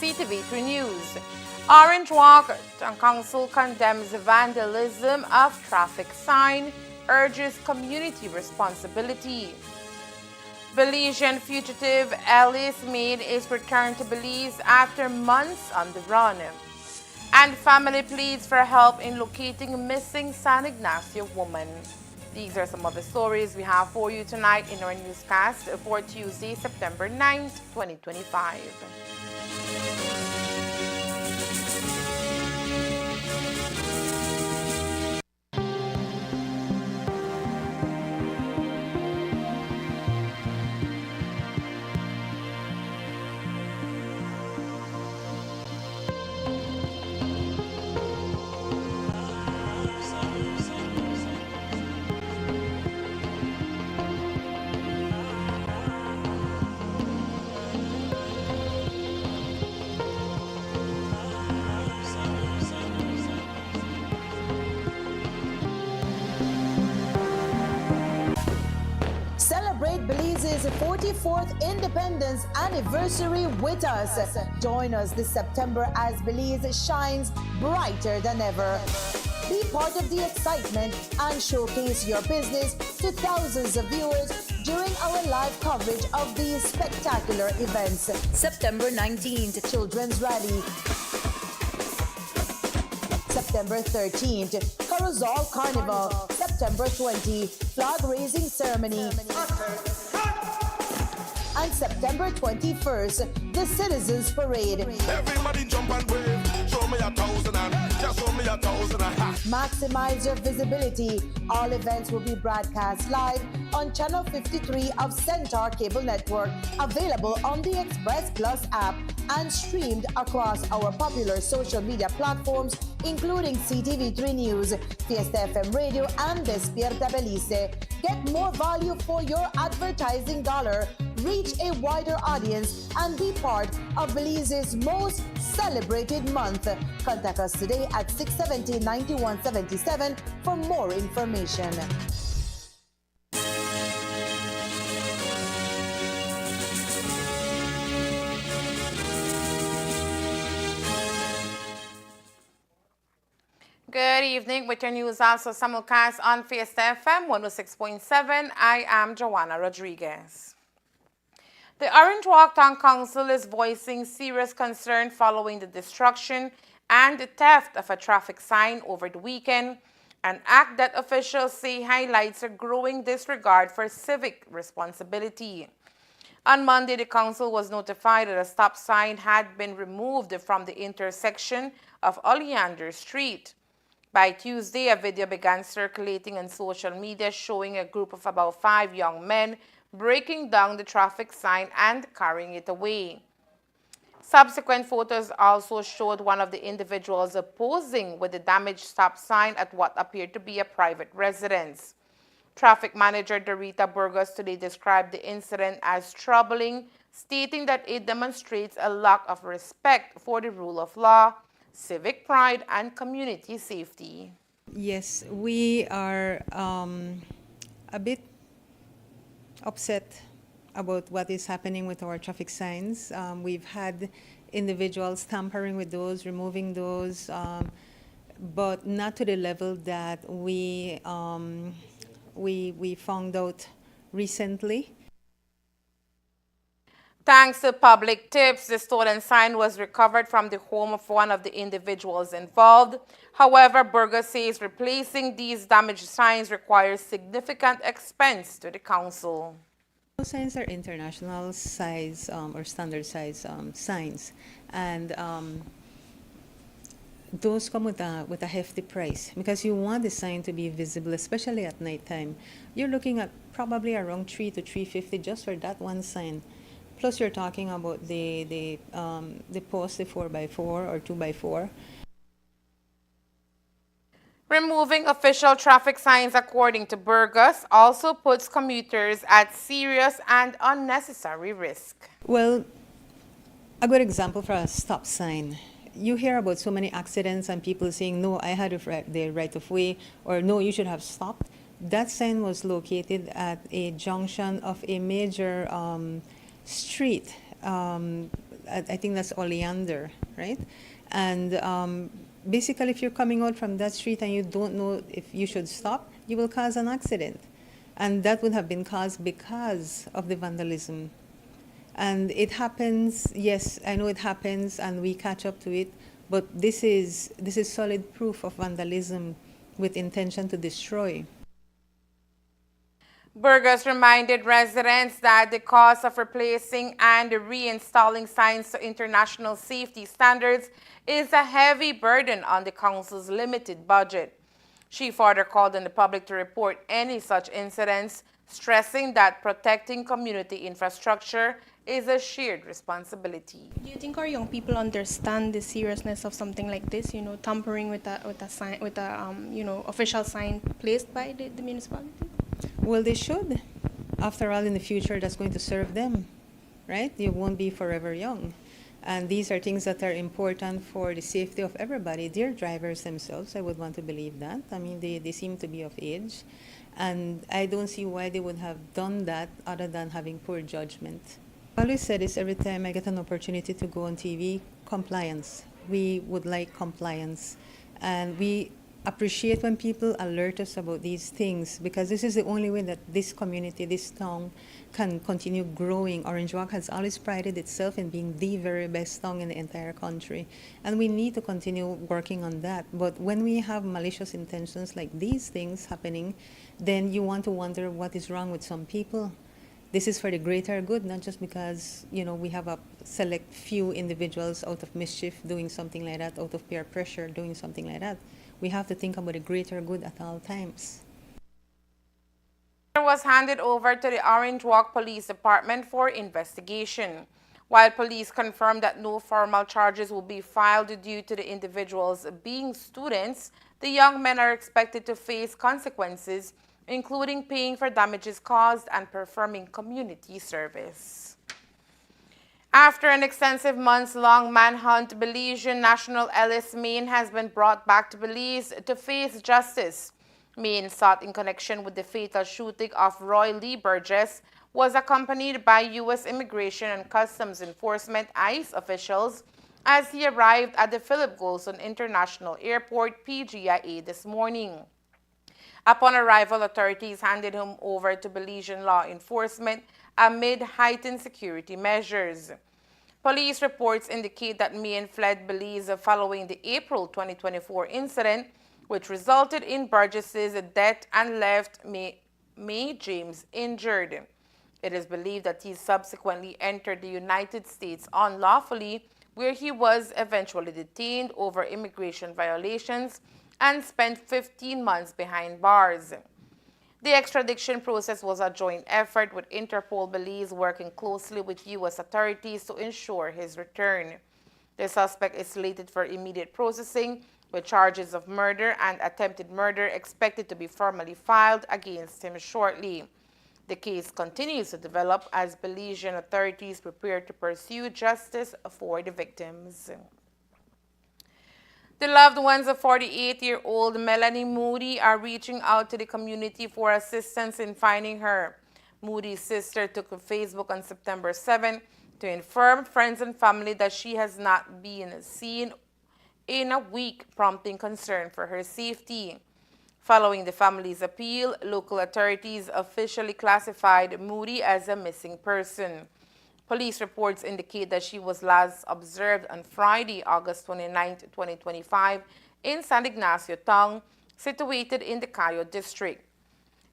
CTV3 News. Orange Walk Council condemns vandalism of traffic sign, urges community responsibility. Belizean fugitive Ellis made his return to Belize after months on the run. And family pleads for help in locating missing San Ignacio woman. These are some of the stories we have for you tonight in our newscast for Tuesday, September 9th, 2025. Celebrate Belize's 44th independence anniversary with us. Join us this September as Belize shines brighter than ever. Be part of the excitement and showcase your business to thousands of viewers during our live coverage of these spectacular events. September 19th, Children's Rally. September 13th, Carousel Carnival. September 20th, Flag Raising Ceremony. And September 21st, the Citizens Parade. Everybody jump and wave. Show me 1,000 and just show me 1,000 and Maximize your visibility. All events will be broadcast live on Channel 53 of Centaur Cable Network, available on the Express Plus app and streamed across our popular social media platforms, including CTV3 News, Fiesta FM Radio, and Despierta Belize. Get more value for your advertising dollar, reach a wider audience, and be part of Belize's most celebrated month. Contact us today at 670-9177 for more information. Good evening. With your news also simulcast on Fiesta FM 106.7. I am Joanna Rodriguez. The Orange Walk Town Council is voicing serious concern following the destruction and the theft of a traffic sign over the weekend, an act that officials say highlights a growing disregard for civic responsibility. On Monday, the council was notified that a stop sign had been removed from the intersection of Oleander Street. By Tuesday, a video began circulating on social media showing a group of about 5 young men breaking down the traffic sign and carrying it away. Subsequent photos also showed one of the individuals posing with the damaged stop sign at what appeared to be a private residence. Traffic manager Dorita Burgos today described the incident as troubling, stating that it demonstrates a lack of respect for the rule of law, civic pride, and community safety. Yes, we are a bit upset about what is happening with our traffic signs. We've had individuals tampering with those, removing those, but not to the level that we found out recently. Thanks to public tips, the stolen sign was recovered from the home of one of the individuals involved. However, Burgos says replacing these damaged signs requires significant expense to the council. Those signs are international size or standard size signs, and those come with a hefty price because you want the sign to be visible, especially at night time. You're looking at probably around $300 to $350 just for that one sign. Plus, you're talking about the post, the 4x4 or 2x4. Removing official traffic signs, according to Burgos, also puts commuters at serious and unnecessary risk. Well, a good example for a stop sign. You hear about so many accidents and people saying, no, I had the right of way, or no, you should have stopped. That sign was located at a junction of a major street. I think that's oleander, right? And basically, if you're coming out from that street and you don't know if you should stop, you will cause an accident. And that would have been caused because of the vandalism. And it happens, yes, I know it happens, and we catch up to it, but this is solid proof of vandalism with intention to destroy. Burgos reminded residents that the cost of replacing and reinstalling signs to international safety standards is a heavy burden on the council's limited budget. She further called on the public to report any such incidents, stressing that protecting community infrastructure is a shared responsibility. Do you think our young people understand the seriousness of something like this? You know, tampering with a sign, with a official sign placed by the municipality. Well, they should. After all, in the future, that's going to serve them, right? You won't be forever young. And these are things that are important for the safety of everybody. Their drivers themselves, I would want to believe that. I mean, they seem to be of age. And I don't see why they would have done that other than having poor judgment. I always said this every time I get an opportunity to go on TV, compliance. We would like compliance. And we appreciate when people alert us about these things, because this is the only way that this community, this town, can continue growing. Orange Walk has always prided itself in being the very best town in the entire country, and we need to continue working on that. But when we have malicious intentions like these things happening, then you want to wonder what is wrong with some people. This is for the greater good, not just because, you know, we have a select few individuals out of mischief doing something like that, out of peer pressure doing something like that. We have to think about the greater good at all times. It was handed over to the Orange Walk Police Department for investigation. While police confirmed that no formal charges will be filed due to the individuals being students, the young men are expected to face consequences, including paying for damages caused and performing community service. After an extensive months-long manhunt, Belizean national Ellis Main has been brought back to Belize to face justice. Main, sought in connection with the fatal shooting of Roy Lee Burgess, was accompanied by U.S. Immigration and Customs Enforcement ICE officials as he arrived at the Philip Golson International Airport, PGIA, this morning. Upon arrival, authorities handed him over to Belizean law enforcement amid heightened security measures. Police reports indicate that Main fled Belize following the April 2024 incident, which resulted in Burgess's death and left May James injured. It is believed that he subsequently entered the United States unlawfully, where he was eventually detained over immigration violations and spent 15 months behind bars. The extradition process was a joint effort, with Interpol Belize working closely with U.S. authorities to ensure his return. The suspect is slated for immediate processing, with charges of murder and attempted murder expected to be formally filed against him shortly. The case continues to develop as Belizean authorities prepare to pursue justice for the victims. The loved ones of 48-year-old Melanie Moody are reaching out to the community for assistance in finding her. Moody's sister took to Facebook on September 7 to inform friends and family that she has not been seen in a week, prompting concern for her safety. Following the family's appeal, local authorities officially classified Moody as a missing person. Police reports indicate that she was last observed on Friday, August 29, 2025, in San Ignacio Town, situated in the Cayo district.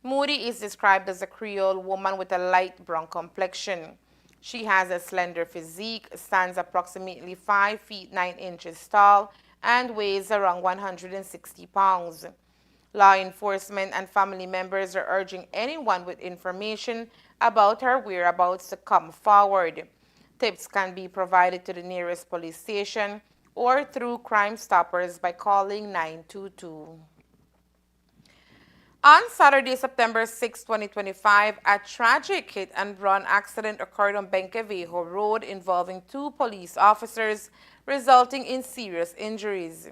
Moody is described as a Creole woman with a light brown complexion. She has a slender physique, stands approximately 5 feet 9 inches tall, and weighs around 160 pounds. Law enforcement and family members are urging anyone with information about her whereabouts to come forward. Tips can be provided to the nearest police station or through Crime Stoppers by calling 922. On Saturday, September 6, 2025, a tragic hit-and-run accident occurred on Benquevejo Road involving 2 police officers, resulting in serious injuries.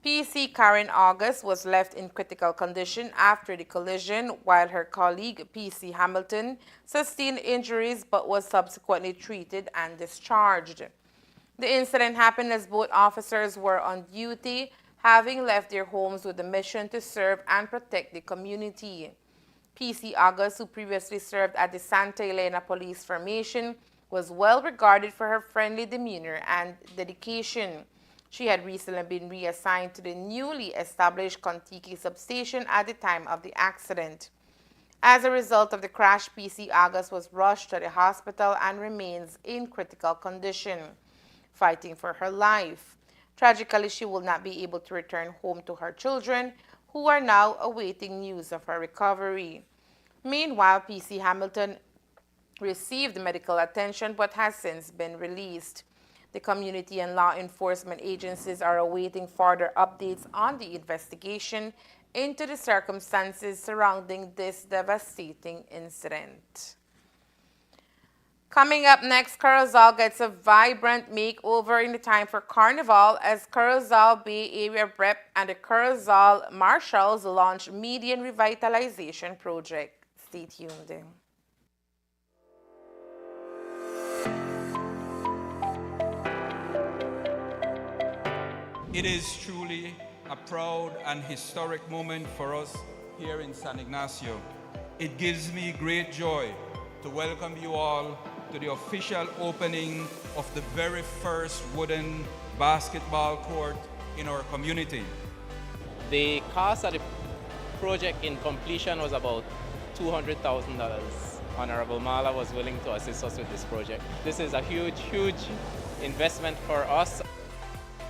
PC Karen August was left in critical condition after the collision, while her colleague PC Hamilton sustained injuries but was subsequently treated and discharged. The incident happened as both officers were on duty, having left their homes with the mission to serve and protect the community. PC August, who previously served at the Santa Elena Police Formation, was well regarded for her friendly demeanor and dedication. She had recently been reassigned to the newly established Contiki substation at the time of the accident. As a result of the crash, PC August was rushed to the hospital and remains in critical condition, fighting for her life. Tragically, she will not be able to return home to her children, who are now awaiting news of her recovery. Meanwhile, PC Hamilton received medical attention but has since been released. The community and law enforcement agencies are awaiting further updates on the investigation into the circumstances surrounding this devastating incident. Coming up next, Curacao gets a vibrant makeover in the time for Carnival as Curacao Bay Area Rep and the Curacao Marshals launch median revitalization project. Stay tuned. It is truly a proud and historic moment for us here in San Ignacio. It gives me great joy to welcome you all to the official opening of the very first wooden basketball court in our community. The cost of the project in completion was about $200,000. Honorable Mala was willing to assist us with this project. This is a huge, huge investment for us.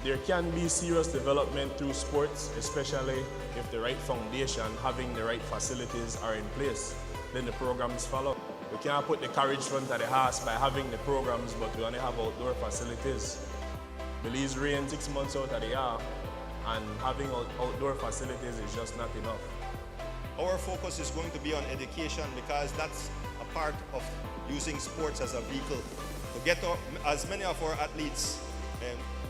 There can be serious development through sports, especially if the right foundation, having the right facilities are in place. Then the programs follow. We can't put the carriage front of the house by having the programs, but we only have outdoor facilities. Belize rain 6 months out of the year, and having outdoor facilities is just not enough. Our focus is going to be on education because that's a part of using sports as a vehicle to get as many of our athletes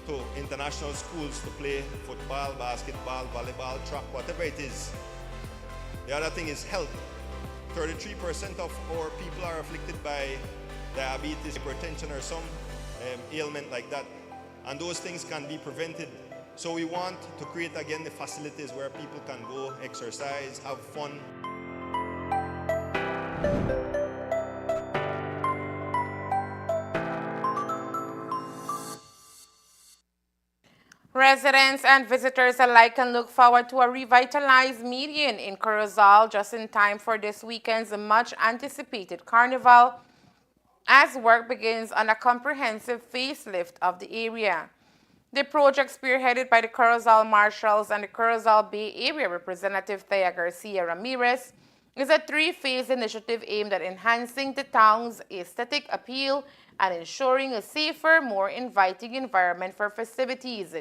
to international schools to play football, basketball, volleyball, track, whatever it is. The other thing is health. 33% of our people are afflicted by diabetes, hypertension, or some ailment like that. And those things can be prevented. So we want to create again the facilities where people can go exercise, have fun. Residents and visitors alike can look forward to a revitalized median in Curacao just in time for this weekend's much-anticipated carnival as work begins on a comprehensive facelift of the area. The project, spearheaded by the Curacao Marshals and the Curacao Bay Area Representative Thea Garcia Ramirez, is a three-phase initiative aimed at enhancing the town's aesthetic appeal and ensuring a safer, more inviting environment for festivities.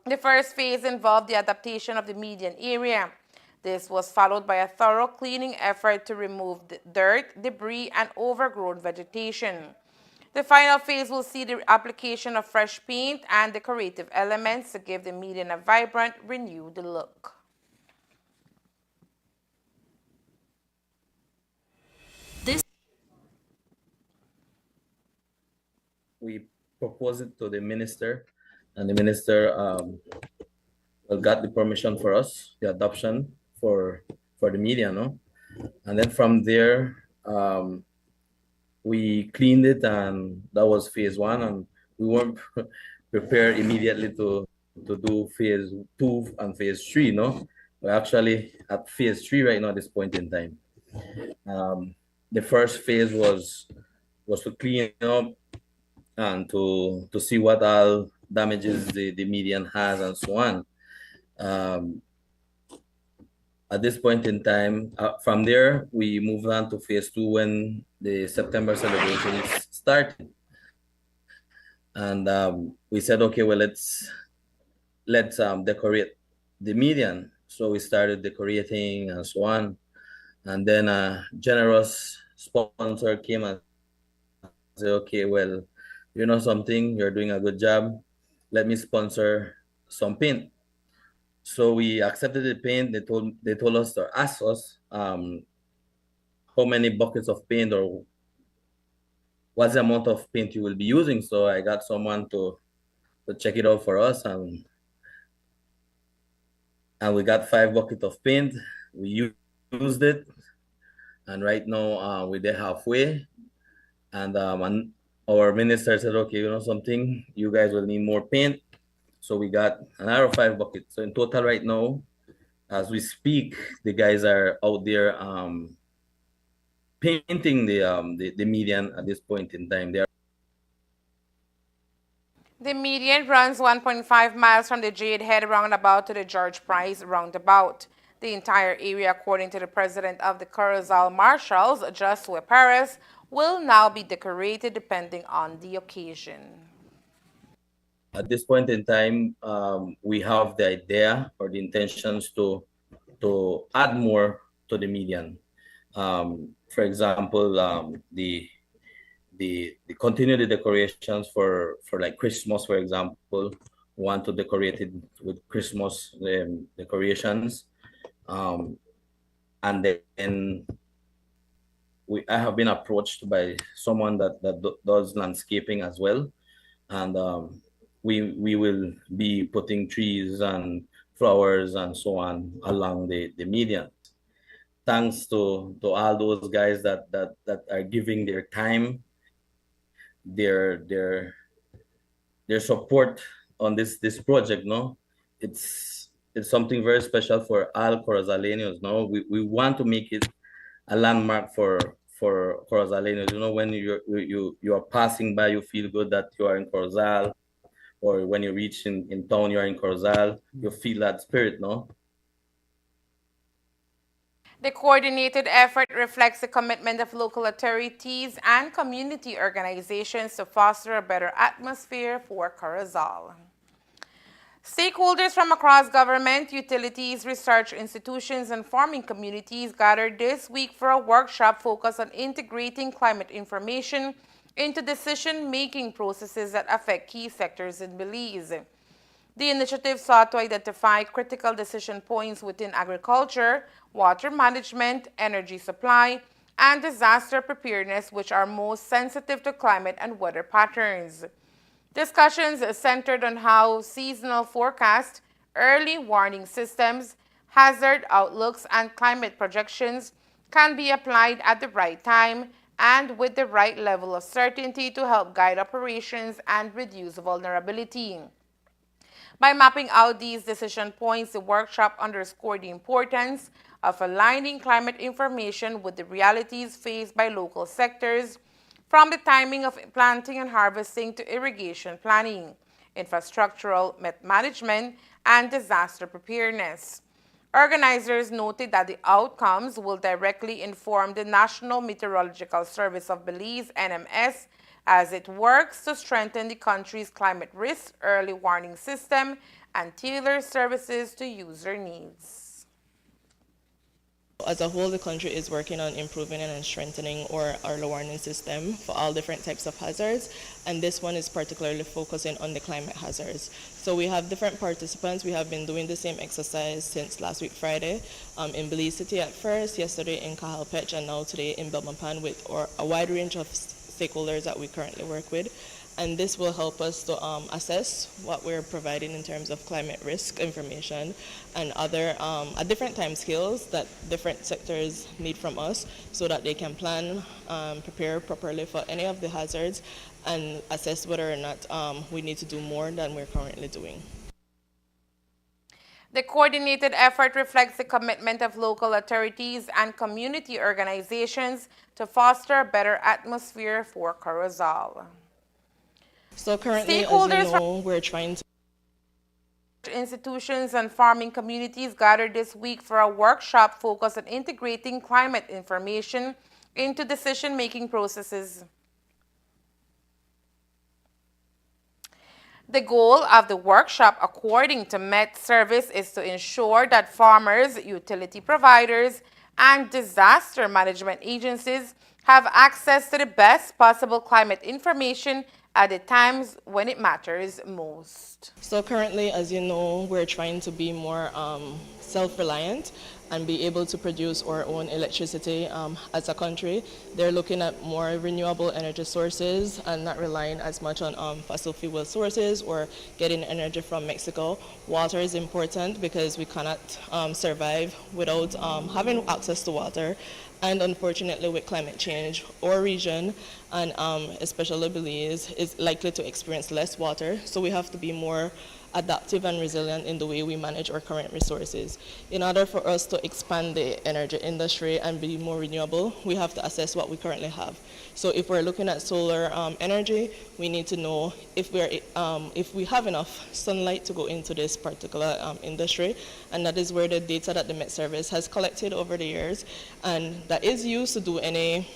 The first phase involved the adaptation of the median area. This was followed by a thorough cleaning effort to remove dirt, debris, and overgrown vegetation. The final phase will see the application of fresh paint and decorative elements to give the median a vibrant, renewed look. We proposed it to the minister, and the minister got the permission for us, the adoption for the median, no? And then from there, we cleaned it, and that was phase one, and we weren't prepared immediately to do phase two and phase three, no? We're actually at phase three right now at this point in time. The first phase was to clean up and to see what all damages the median has and so on. At this point in time, from there, we moved on to phase two when the September celebrations started. And we said, okay, well, let's decorate the median. So we started decorating and so on. And then a generous sponsor came and said, okay, well, you know something, you're doing a good job. Let me sponsor some paint. So we accepted the paint. They told us or asked us how many buckets of paint or what's the amount of paint you will be using. So I got someone to check it out for us, and we got 5 buckets of paint. We used it, and right now we're there halfway. And our minister said, okay, you know something, you guys will need more paint. So we got another 5 buckets. So in total right now, as we speak, the guys are out there painting the median at this point in time. The median runs 1.5 miles from the Jade Head roundabout to the George Price roundabout. The entire area, according to the president of the Corozal Marshals, Josue Perez, will now be decorated depending on the occasion. At this point in time, we have the idea or the intentions to add more to the median. For example, the continue the decorations for like Christmas, for example. Want to decorate it with Christmas decorations, and then I have been approached by someone that does landscaping as well, and we will be putting trees and flowers and so on along the median. Thanks to all those guys that are giving their time, their support on this project. No, it's something very special for all Corozaleños. No, we want to make it a landmark for Corozaleños. You know, when you are passing by, you feel good that you are in Corozal, or when you reach in town, you are in Corozal, you feel that spirit. No. The coordinated effort reflects the commitment of local authorities and community organizations to foster a better atmosphere for Corozal. Stakeholders from across government, utilities, research institutions, and farming communities gathered this week for a workshop focused on integrating climate information into decision-making processes that affect key sectors in Belize. The initiative sought to identify critical decision points within agriculture, water management, energy supply, and disaster preparedness, which are most sensitive to climate and weather patterns. Discussions centered on how seasonal forecasts, early warning systems, hazard outlooks, and climate projections can be applied at the right time and with the right level of certainty to help guide operations and reduce vulnerability. By mapping out these decision points, the workshop underscored the importance of aligning climate information with the realities faced by local sectors, from the timing of planting and harvesting to irrigation planning, infrastructural management, and disaster preparedness. Organizers noted that the outcomes will directly inform the National Meteorological Service of Belize, NMS, as it works to strengthen the country's climate risk early warning system and tailor services to user needs. As a whole, the country is working on improving and strengthening our early warning system for all different types of hazards, and this one is particularly focusing on the climate hazards. So we have different participants. We have been doing the same exercise since last week Friday in Belize City at first, yesterday in Cajalpech, and now today in Belmopan with a wide range of stakeholders that we currently work with. And this will help us to assess what we're providing in terms of climate risk information and other at different time scales that different sectors need from us, so that they can plan, prepare properly for any of the hazards, and assess whether or not we need to do more than we're currently doing. The coordinated effort reflects the commitment of local authorities and community organizations to foster a better atmosphere for Corozal. So currently, as you know, we're trying to... Institutions and farming communities gathered this week for a workshop focused on integrating climate information into decision-making processes. The goal of the workshop, according to Met Service, is to ensure that farmers, utility providers, and disaster management agencies have access to the best possible climate information at the times when it matters most. So currently, as you know, we're trying to be more self-reliant and be able to produce our own electricity as a country. They're looking at more renewable energy sources and not relying as much on fossil fuel sources or getting energy from Mexico. Water is important because we cannot survive without having access to water. And unfortunately, with climate change, our region, and especially Belize, is likely to experience less water. So we have to be more adaptive and resilient in the way we manage our current resources. In order for us to expand the energy industry and be more renewable, we have to assess what we currently have. So if we're looking at solar energy, we need to know if we have enough sunlight to go into this particular industry, and that is where the data that the Met Service has collected over the years, and that is used to do any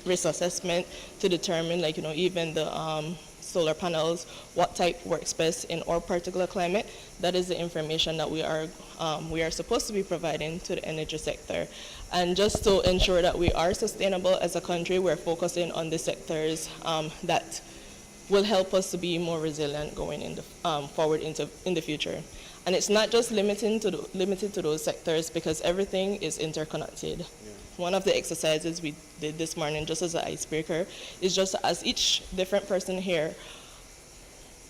risk assessment to determine, like, even the solar panels, what type works best in our particular climate. That is the information that we are supposed to be providing to the energy sector. And just to ensure that we are sustainable as a country, we're focusing on the sectors that will help us to be more resilient going forward in the future. And it's not just limited to those sectors, because everything is interconnected. Yeah. One of the exercises we did this morning, just as an icebreaker, is just as each different person here,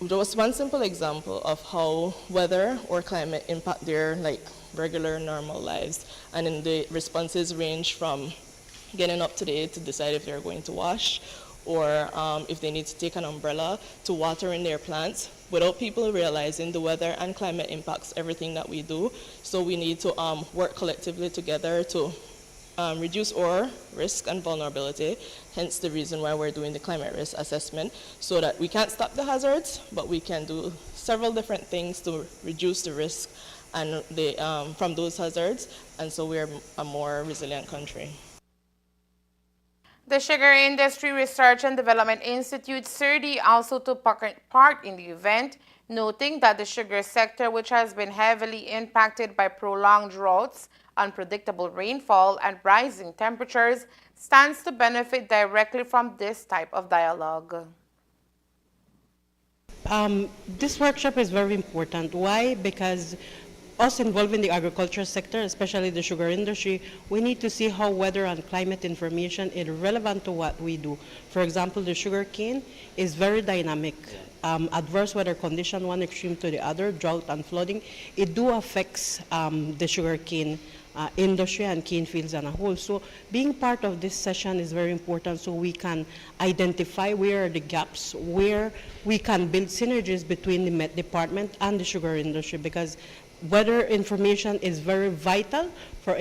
there was one simple example of how weather or climate impact their regular normal lives. And then the responses range from getting up today to decide if they're going to wash, or if they need to take an umbrella, to watering their plants, without people realizing the weather and climate impacts everything that we do. So we need to work collectively together to reduce our risk and vulnerability, hence the reason why we're doing the climate risk assessment, so that we can't stop the hazards, but we can do several different things to reduce the risk and from those hazards, and so we're a more resilient country. The Sugar Industry Research and Development Institute, SURDI, also took part in the event, noting that the sugar sector, which has been heavily impacted by prolonged droughts, unpredictable rainfall, and rising temperatures, stands to benefit directly from this type of dialogue. This workshop is very important. Why? Because us involved in the agriculture sector, especially the sugar industry, we need to see how weather and climate information is relevant to what we do. For example, the sugar cane is very dynamic. Adverse weather condition, one extreme to the other, drought and flooding, it do affects the sugar cane industry and cane fields as a whole. So being part of this session is very important, so we can identify where are the gaps, where we can build synergies between the Met Department and the sugar industry, because weather information is very vital for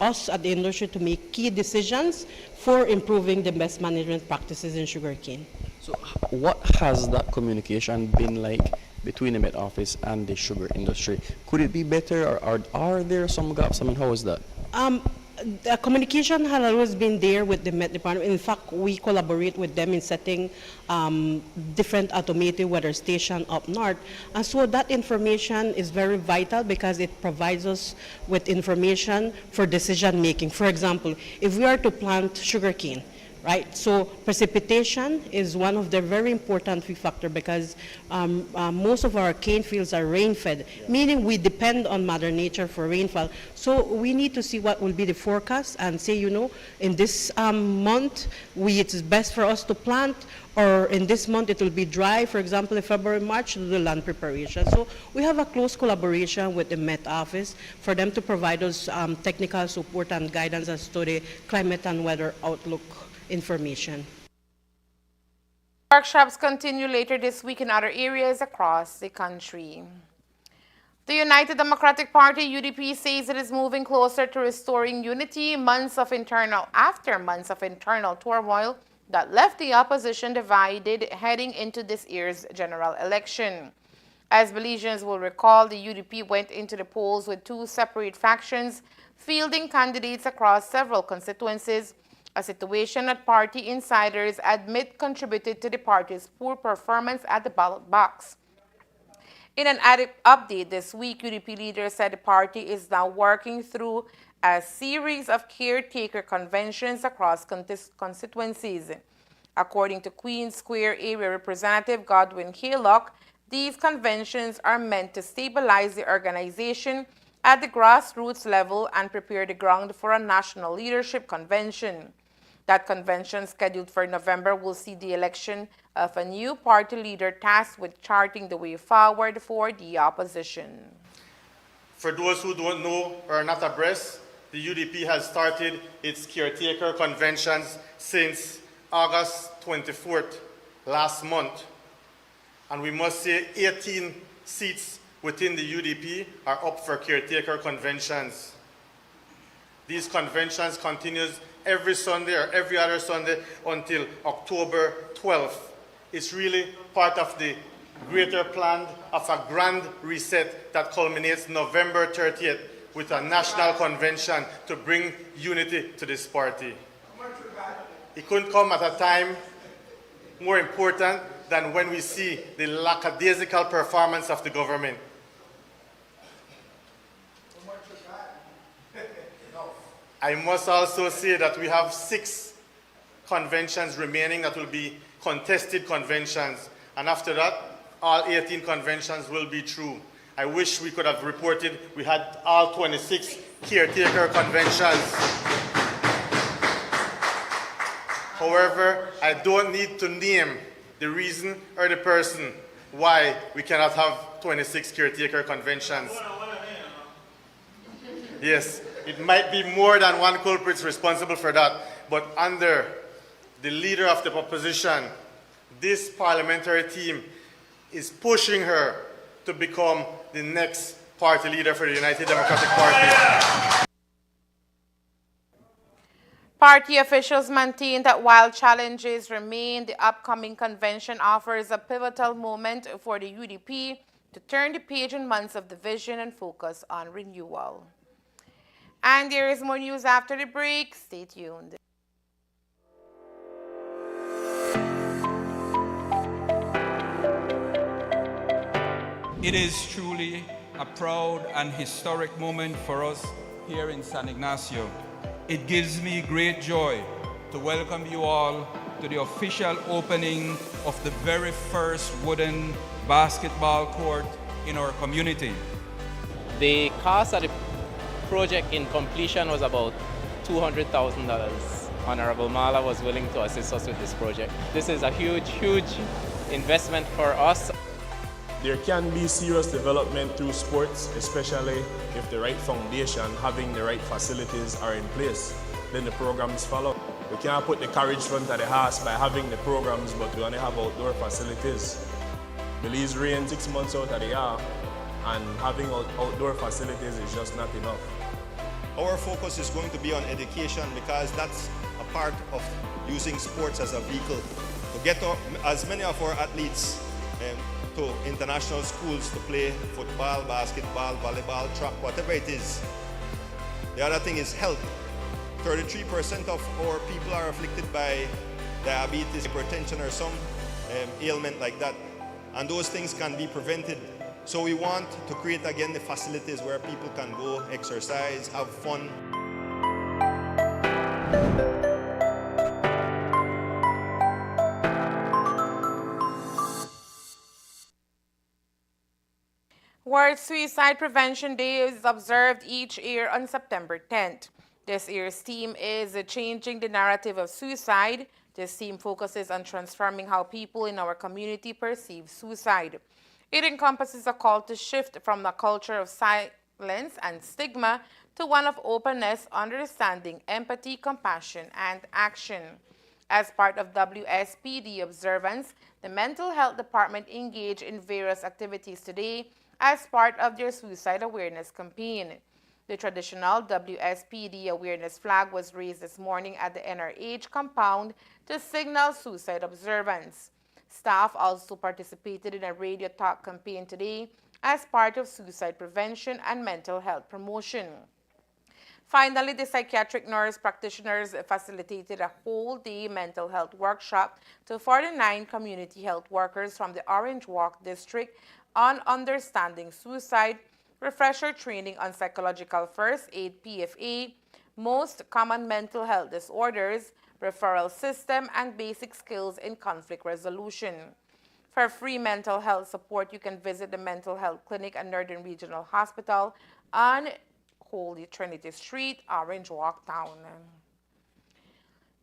us at the industry to make key decisions for improving the best management practices in sugarcane. So what has that communication been like between the Met Office and the sugar industry? Could it be better, or are there some gaps? I mean, how is that? The communication has always been there with the Met Department. In fact, we collaborate with them in setting different automated weather stations up north. And so that information is very vital because it provides us with information for decision making. For example, if we are to plant sugarcane, right? So precipitation is one of the very important factor, because most of our cane fields are rain-fed, meaning we depend on Mother Nature for rainfall. So we need to see what will be the forecast and say, in this month, it is best for us to plant, or in this month it will be dry, for example, in February, March, to do land preparation. So we have a close collaboration with the Met Office for them to provide us technical support and guidance as to the climate and weather outlook information. Workshops continue later this week in other areas across the country. The United Democratic Party, UDP, says it is moving closer to restoring unity after months of internal turmoil that left the opposition divided heading into this year's general election. As Belizeans will recall, the UDP went into the polls with two separate factions, fielding candidates across several constituencies, a situation that party insiders admit contributed to the party's poor performance at the ballot box. In an update this week, UDP leaders said the party is now working through a series of caretaker conventions across constituencies. According to Queen Square Area Representative Godwin Haylock, these conventions are meant to stabilize the organization at the grassroots level and prepare the ground for a national leadership convention. That convention, scheduled for November, will see the election of a new party leader tasked with charting the way forward for the opposition. For those who don't know or are not abreast, the UDP has started its caretaker conventions since August 24th, last month. And we must say 18 seats within the UDP are up for caretaker conventions. These conventions continues every Sunday or every other Sunday until October 12th. It's really part of the greater plan of a grand reset that culminates November 30th with a national convention to bring unity to this party. It couldn't come at a time more important than when we see the lackadaisical performance of the government. I must also say that we have 6 conventions remaining that will be contested conventions, and after that, all 18 conventions will be through. I wish we could have reported we had all 26 caretaker conventions. However, I don't need to name the reason or the person why we cannot have 26 caretaker conventions. Yes, it might be more than one culprit responsible for that, but under the leader of the opposition, this parliamentary team is pushing her to become the next party leader for the United Democratic Party. Party officials maintain that while challenges remain, the upcoming convention offers a pivotal moment for the UDP to turn the page in months of division and focus on renewal. And there is more news after the break. Stay tuned. It is truly a proud and historic moment for us here in San Ignacio. It gives me great joy to welcome you all to the official opening of the very first wooden basketball court in our community. The cost of the project in completion was about $200,000. Honorable Mala was willing to assist us with this project. This is a huge, huge investment for us. There can be serious development through sports, especially if the right foundation, having the right facilities are in place. Then the programs follow. We can't put the carriage front of the house by having the programs, but we only have outdoor facilities. Belize rain 6 months out of the year, and having outdoor facilities is just not enough. Our focus is going to be on education because that's a part of using sports as a vehicle to get as many of our athletes to international schools to play football, basketball, volleyball, track, whatever it is. The other thing is health. 33% of our people are afflicted by diabetes, hypertension, or some ailment like that. And those things can be prevented. So we want to create again the facilities where people can go exercise, have fun. World Suicide Prevention Day is observed each year on September 10th. This year's theme is changing the narrative of suicide. This theme focuses on transforming how people in our community perceive suicide. It encompasses a call to shift from a culture of silence and stigma to one of openness, understanding, empathy, compassion, and action. As part of WSPD observance, the Mental Health Department engaged in various activities today as part of their suicide awareness campaign. The traditional WSPD awareness flag was raised this morning at the NRH compound to signal suicide observance. Staff also participated in a radio talk campaign today as part of suicide prevention and mental health promotion. Finally, the psychiatric nurse practitioners facilitated a whole-day mental health workshop to 49 community health workers from the Orange Walk district on understanding suicide, refresher training on psychological first aid PFA, most common mental health disorders, referral system, and basic skills in conflict resolution. For free mental health support, you can visit the Mental Health Clinic at Northern Regional Hospital on Holy Trinity Street, Orange Walk Town.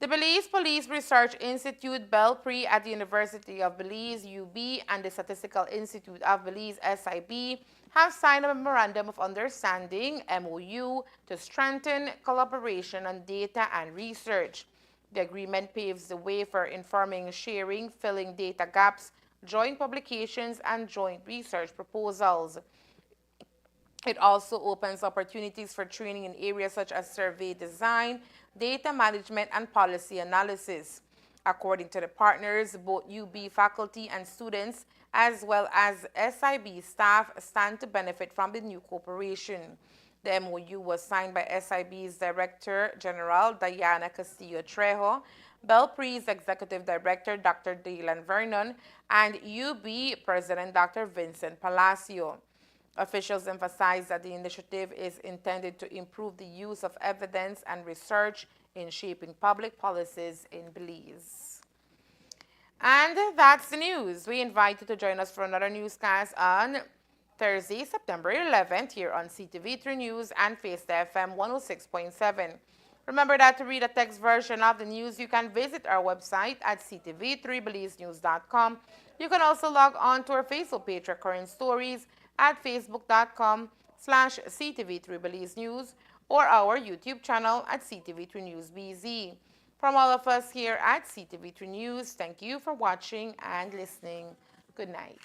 The Belize Police Research Institute, Belpre at the University of Belize, UB, and the Statistical Institute of Belize, SIB, have signed a Memorandum of Understanding, MOU, to strengthen collaboration on data and research. The agreement paves the way for informing, sharing, filling data gaps, joint publications, and joint research proposals. It also opens opportunities for training in areas such as survey design, data management, and policy analysis. According to the partners, both UB faculty and students, as well as SIB staff, stand to benefit from the new cooperation. The MOU was signed by SIB's Director General, Diana Castillo Trejo, Belpre's Executive Director, Dr. Dylan Vernon, and UB President, Dr. Vincent Palacio. Officials emphasize that the initiative is intended to improve the use of evidence and research in shaping public policies in Belize. And that's the news. We invite you to join us for another newscast on Thursday, September 11th, here on CTV3 News and Face FM 106.7. Remember that to read a text version of the news, you can visit our website at ctv3belizenews.com. You can also log on to our Facebook page for current stories at facebook.com/CTV3Belize News or our YouTube channel at CTV3 News BZ. From all of us here at CTV3 News, thank you for watching and listening. Good night.